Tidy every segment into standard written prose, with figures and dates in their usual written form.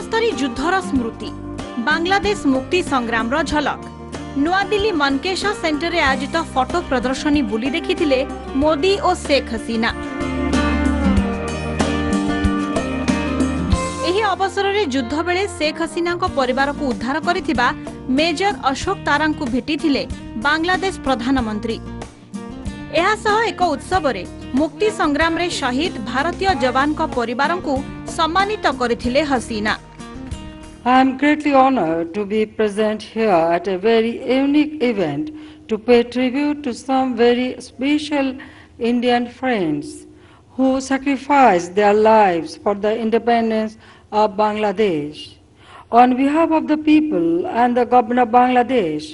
समस्तरी युद्धर स्मृति बांग्लादेश मुक्ति संग्राम रो झलक नुआदिल्ली मनकेशा सेंटर रे आयोजित फोटो प्रदर्शनी बुली देखिथिले मोदी और शेख हसीना। एही अवसर रे युद्ध बेले शेख हसीना को परिवार को उद्धार करिथिबा मेजर अशोक तारा को भेटिथिले बांग्लादेश प्रधानमंत्री। एहा सह एक उत्सव रे मुक्ति संग्राम रे शहीद भारतीय जवान को परिवार को सम्मानित करिथिले हसीना। I am greatly honored to be present here at a very unique event to pay tribute to some very special Indian friends who sacrificed their lives for the independence of Bangladesh. On behalf of the people and the government of Bangladesh,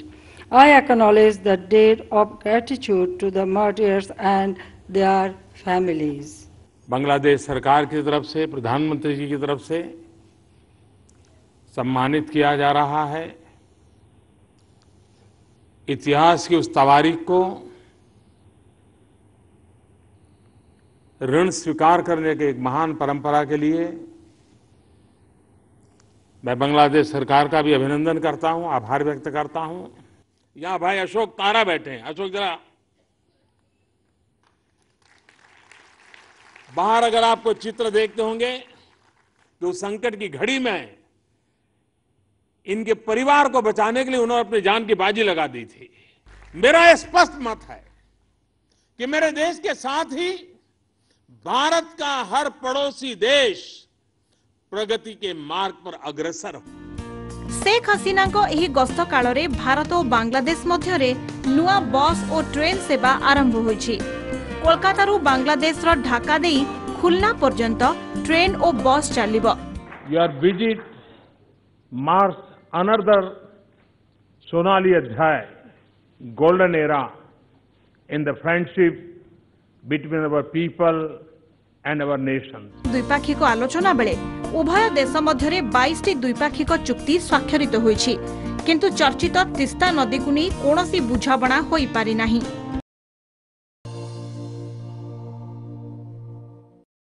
I acknowledge the debt of gratitude to the martyrs and their families. Bangladesh सरकार की तरफ से, प्रधानमंत्री जी की तरफ से सम्मानित किया जा रहा है। इतिहास की उस तारीख को ऋण स्वीकार करने के एक महान परंपरा के लिए मैं बांग्लादेश सरकार का भी अभिनंदन करता हूं, आभार व्यक्त करता हूं। यहां भाई अशोक तारा बैठे हैं। अशोक जरा बाहर अगर आपको चित्र देखते होंगे तो उस संकट की घड़ी में इनके परिवार को बचाने के लिए उन्होंने अपनी जान की बाजी लगा दी थी। मेरा स्पष्ट मत है कि मेरे देश के साथ ही भारत का हर पड़ोसी देश प्रगति के मार्ग पर अग्रसर हो। शेख हसीना को एही गस्त काल रे भारत और बांग्लादेश मध्य रे नुआ बस और ट्रेन सेवा आरंभ होईछि। कोलकाता रु बांग्लादेश रो ढाका देई खुलना पर्यंत ट्रेन और बस चलिबो। Your visit marks another sonali adhyay, golden era in the friendship between our people and our nation. द्विपाक्षिक आलोचना बेले उभय देश मध्य 22 द्विपाक्षिक चुक्ति स्वाक्षरित होईछि, किंतु चर्चित तीस्ता नदी को नहीं कोनोसी बुझाबणा होई पारि नाही।